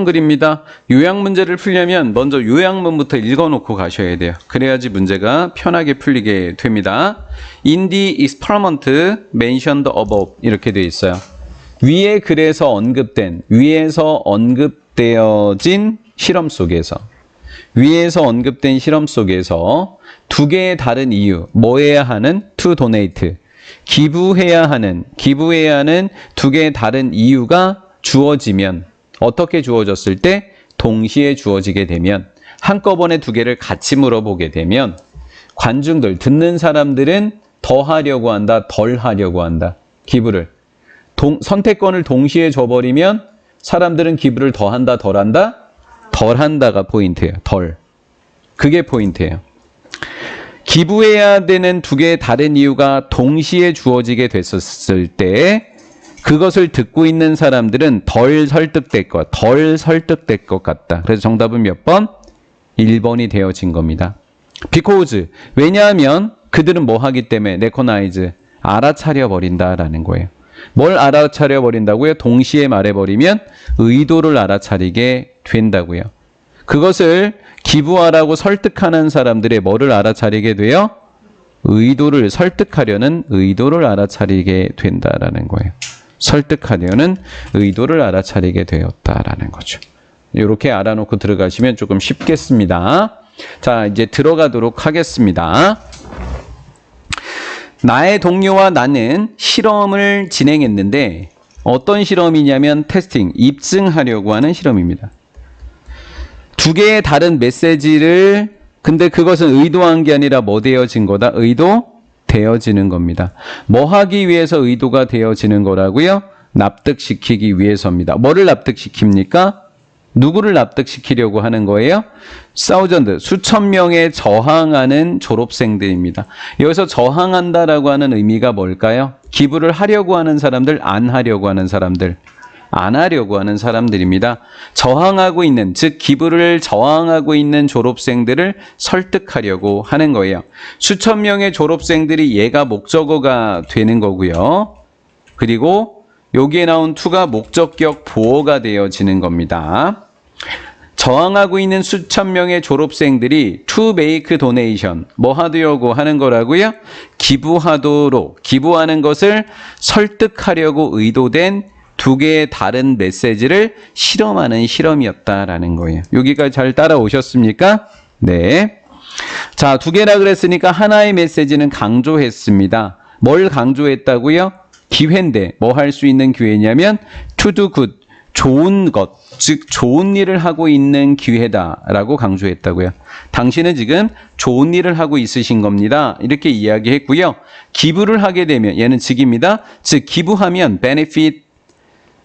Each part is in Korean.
글입니다. 요약 문제를 풀려면 먼저 요약문부터 읽어놓고 가셔야 돼요. 그래야지 문제가 편하게 풀리게 됩니다. In the experiment mentioned above 이렇게 되어 있어요. 위에서 언급되어진 실험 속에서 두 개의 다른 이유, 뭐 해야 하는? to donate. 기부해야 하는 두 개의 다른 이유가 주어지면, 어떻게 주어졌을 때? 동시에 주어지게 되면, 한꺼번에 두 개를 같이 물어보게 되면, 관중들, 듣는 사람들은 더 하려고 한다, 덜 하려고 한다. 기부를. 선택권을 동시에 줘버리면 사람들은 기부를 더 한다, 덜 한다? 덜 한다가 포인트예요. 덜. 그게 포인트예요. 기부해야 되는 두 개의 다른 이유가 동시에 주어지게 됐었을 때 그것을 듣고 있는 사람들은 덜 설득될 것 같다. 그래서 정답은 몇 번? 1번이 되어진 겁니다. Because, 왜냐하면 그들은 뭐 하기 때문에 recognize, 알아차려 버린다라는 거예요. 뭘 알아차려 버린다고요? 동시에 말해버리면 의도를 알아차리게 된다고요. 그것을 기부하라고 설득하는 사람들의 뭐를 알아차리게 돼요? 설득하려는 의도를 알아차리게 된다라는 거예요. 설득하려는 의도를 알아차리게 되었다라는 거죠. 이렇게 알아놓고 들어가시면 조금 쉽겠습니다. 자, 이제 들어가도록 하겠습니다. 나의 동료와 나는 실험을 진행했는데 어떤 실험이냐면 테스팅, 입증하려고 하는 실험입니다. 두 개의 다른 메시지를, 근데 그것은 의도한 게 아니라 뭐 되어진 거다? 의도되어지는 겁니다. 뭐 하기 위해서 의도가 되어지는 거라고요? 납득시키기 위해서입니다. 뭐를 납득시킵니까? 누구를 납득시키려고 하는 거예요? 수천 명에 저항하는 졸업생들입니다. 여기서 저항한다라고 하는 의미가 뭘까요? 기부를 하려고 하는 사람들, 안 하려고 하는 사람들. 안 하려고 하는 사람들입니다. 저항하고 있는, 즉 기부를 저항하고 있는 졸업생들을 설득하려고 하는 거예요. 수천 명의 졸업생들이 얘가 목적어가 되는 거고요. 그리고 여기에 나온 to가 목적격 보어가 되어지는 겁니다. 저항하고 있는 수천 명의 졸업생들이 to make donation, 뭐 하려고 하는 거라고요? 기부하는 것을 설득하려고 의도된 두 개의 다른 메시지를 실험하는 실험이었다라는 거예요. 여기까지 잘 따라오셨습니까? 네. 자, 두 개라 그랬으니까 하나의 메시지는 강조했습니다. 뭘 강조했다고요? 기회인데 뭐 할 수 있는 기회냐면 to do good, 좋은 것, 즉 좋은 일을 하고 있는 기회다라고 강조했다고요. 당신은 지금 좋은 일을 하고 있으신 겁니다. 이렇게 이야기했고요. 기부를 하게 되면, 얘는 즉입니다. 즉 기부하면 benefit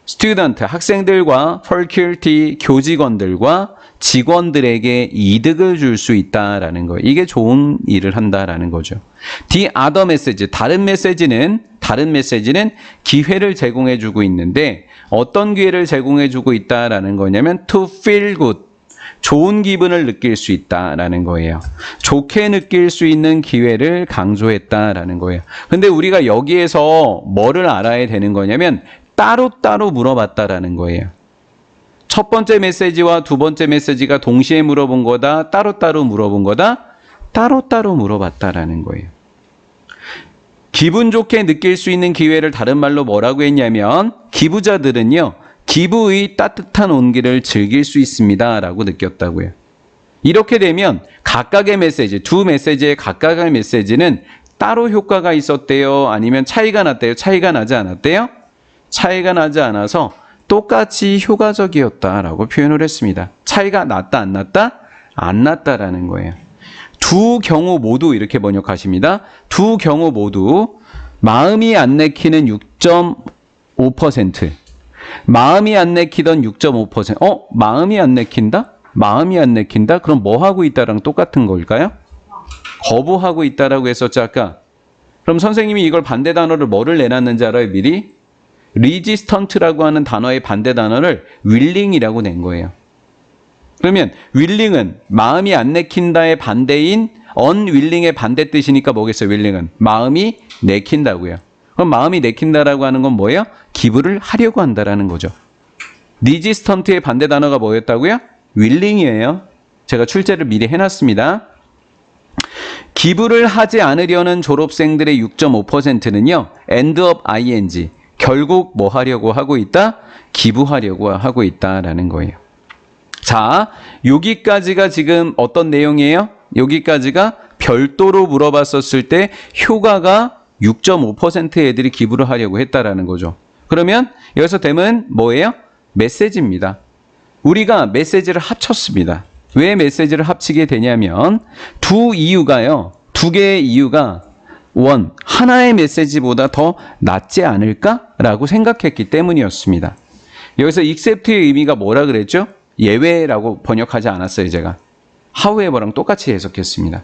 student, 학생들과 faculty, 교직원들과 직원들에게 이득을 줄 수 있다라는 거예요. 이게 좋은 일을 한다라는 거죠. The other message, 다른 메시지는 기회를 제공해 주고 있는데 어떤 기회를 제공해 주고 있다라는 거냐면 to feel good, 좋은 기분을 느낄 수 있다라는 거예요. 좋게 느낄 수 있는 기회를 강조했다라는 거예요. 근데 우리가 여기에서 뭐를 알아야 되는 거냐면 따로따로 물어봤다라는 거예요. 첫 번째 메시지와 두 번째 메시지가 동시에 물어본 거다, 따로따로 물어본 거다? 따로따로 물어봤다라는 거예요. 기분 좋게 느낄 수 있는 기회를 다른 말로 뭐라고 했냐면 기부자들은요, 기부의 따뜻한 온기를 즐길 수 있습니다 라고 느꼈다고요. 이렇게 되면 각각의 메시지, 두 메시지의 각각의 메시지는 따로 효과가 있었대요? 아니면 차이가 났대요? 차이가 나지 않았대요? 차이가 나지 않아서 똑같이 효과적이었다라고 표현을 했습니다. 차이가 났다, 안 났다? 안 났다라는 거예요. 두 경우 모두 이렇게 번역하십니다. 두 경우 모두 마음이 안 내키는 6.5%, 마음이 안 내키던 6.5%. 마음이 안 내킨다? 마음이 안 내킨다? 그럼 뭐 하고 있다랑 똑같은 걸까요? 거부하고 있다라고 했었죠, 아까. 그럼 선생님이 이걸 반대 단어를 뭐를 내놨는지 알아요, 미리? resistant라고 하는 단어의 반대 단어를 willing이라고 낸 거예요. 그러면 willing은 마음이 안 내킨다의 반대인 unwilling의 반대 뜻이니까 뭐겠어요? willing은 마음이 내킨다고요. 그럼 마음이 내킨다라고 하는 건 뭐예요? 기부를 하려고 한다라는 거죠. 리지스턴트의 반대 단어가 뭐였다고요? willing이에요. 제가 출제를 미리 해놨습니다. 기부를 하지 않으려는 졸업생들의 6.5%는요. end up ing. 결국 뭐 하려고 하고 있다? 기부하려고 하고 있다라는 거예요. 자, 여기까지가 지금 어떤 내용이에요? 여기까지가 별도로 물어봤었을 때 효과가 6.5% 애들이 기부를 하려고 했다라는 거죠. 그러면 여기서 됨은 뭐예요? 메시지입니다. 우리가 메시지를 합쳤습니다. 왜 메시지를 합치게 되냐면 두 개의 이유가 하나의 메시지보다 더 낫지 않을까라고 생각했기 때문이었습니다. 여기서 accept의 의미가 뭐라 그랬죠? 예외라고 번역하지 않았어요, 제가. however랑 똑같이 해석했습니다.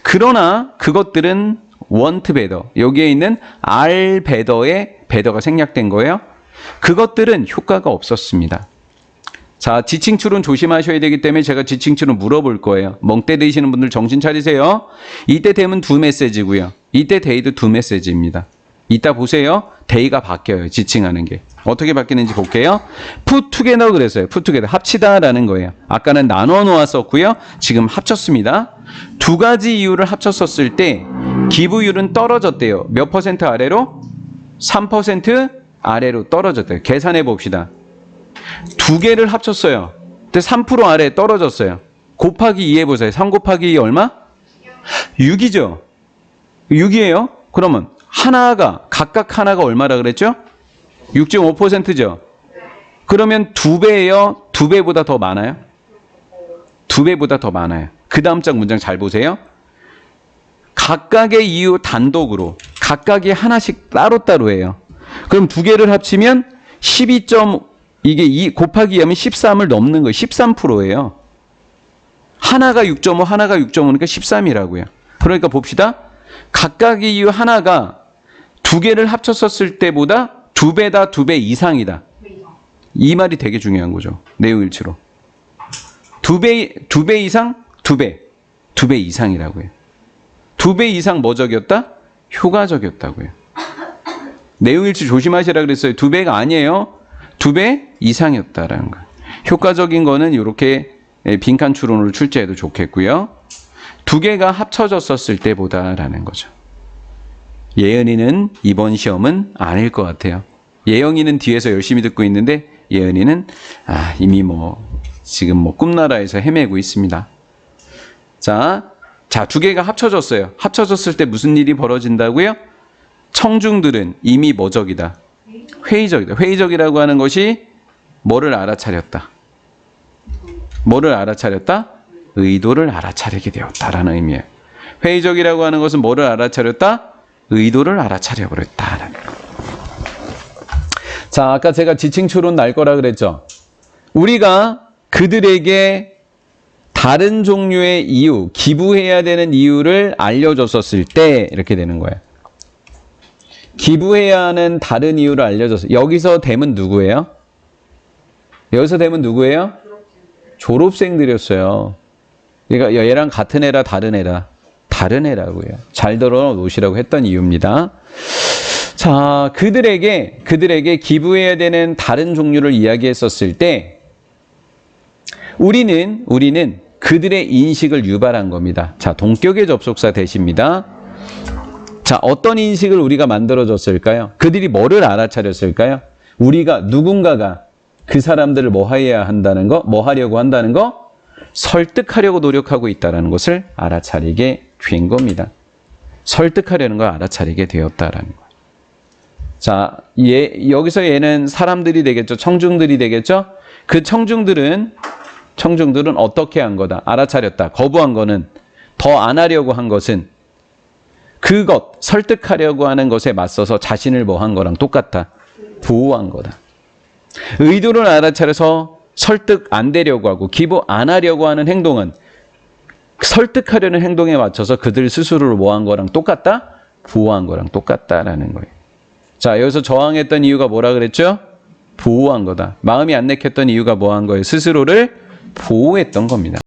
그러나 그것들은 want better, 여기에 있는 are better의 better가 생략된 거예요. 그것들은 효과가 없었습니다. 자, 지칭 추론 조심하셔야 되기 때문에 제가 지칭 추론 물어볼 거예요. 멍때 되시는 분들 정신 차리세요. 이때 되면 두 메시지고요. 이때 데이도 두 메시지입니다. 이따 보세요. 데이가 바뀌어요. 지칭하는 게. 어떻게 바뀌는지 볼게요. put together 그랬어요. put together. 합치다라는 거예요. 아까는 나눠 놓았었고요. 지금 합쳤습니다. 두 가지 이유를 합쳤었을 때 기부율은 떨어졌대요. 몇 퍼센트 아래로? 3% 아래로 떨어졌대요. 계산해 봅시다. 두 개를 합쳤어요. 근데 3% 아래 떨어졌어요. 곱하기 2 해보세요. 3 곱하기 2 얼마? 6이죠. 6이에요. 그러면 각각 하나가 얼마라 그랬죠? 6.5%죠. 그러면 2배예요? 2배보다 더 많아요? 2배보다 더 많아요. 그 다음 장 문장 잘 보세요. 각각의 이유 단독으로 각각이 하나씩 따로따로예요. 그럼 두 개를 합치면 12. 이게 2 곱하기 2하면 13을 넘는 거예요. 13%예요. 하나가 6.5, 하나가 6.5니까 13이라고요. 그러니까 봅시다. 각각의 이유 하나가 두 개를 합쳤었을 때보다 2배다, 2배 이상이다. 이 말이 되게 중요한 거죠. 내용일치로. 2배 이상? 2배 이상이라고요. 2배 이상 뭐적이었다? 효과적이었다고요. 내용일치 조심하시라 그랬어요. 2배가 아니에요. 2배 이상이었다라는 거예요. 효과적인 거는 이렇게 빈칸 추론으로 출제해도 좋겠고요. 두 개가 합쳐졌었을 때보다라는 거죠. 예은이는 이번 시험은 아닐 것 같아요. 예영이는 뒤에서 열심히 듣고 있는데 예은이는 이미 지금 꿈나라에서 헤매고 있습니다. 자, 두 개가 합쳐졌어요. 합쳐졌을 때 무슨 일이 벌어진다고요? 청중들은 이미 뭐적이다? 회의적이다. 회의적이라고 하는 것이 뭐를 알아차렸다? 뭐를 알아차렸다? 의도를 알아차리게 되었다라는 의미예요. 회의적이라고 하는 것은 뭐를 알아차렸다? 의도를 알아차려 버렸다라는 거예요. 자, 아까 제가 지칭 추론 날 거라 그랬죠. 우리가 그들에게 다른 종류의 이유, 기부해야 되는 이유를 알려줬었을 때 이렇게 되는 거예요. 기부해야 하는 다른 이유를 알려줬어요. 여기서 됨은 누구예요? 여기서 됨은 누구예요? 졸업생들이었어요. 그러니까 얘랑 같은 애라 다른 애라? 다른 애라고요. 잘 들어 놓으시라고 했던 이유입니다. 자, 그들에게 기부해야 되는 다른 종류를 이야기했었을 때 우리는 그들의 인식을 유발한 겁니다. 자, 동격의 접속사 대시입니다. 자, 어떤 인식을 우리가 만들어줬을까요? 그들이 뭐를 알아차렸을까요? 누군가가 그 사람들을 뭐 하려고 한다는 거? 설득하려고 노력하고 있다는 것을 알아차리게 된 겁니다. 설득하려는 걸 알아차리게 되었다라는 거예요. 자, 여기서 얘는 사람들이 되겠죠? 청중들이 되겠죠? 그 청중들은 어떻게 한 거다? 알아차렸다. 거부한 거는, 더 안 하려고 한 것은 설득하려고 하는 것에 맞서서 자신을 뭐 한 거랑 똑같다. 보호한 거다. 의도를 알아차려서 설득 안 되려고 하고 기부 안 하려고 하는 행동은 설득하려는 행동에 맞춰서 그들 스스로를 뭐 한 거랑 똑같다? 보호한 거랑 똑같다라는 거예요. 자, 여기서 저항했던 이유가 뭐라 그랬죠? 보호한 거다. 마음이 안 내켰던 이유가 뭐 한 거예요? 스스로를 보호했던 겁니다.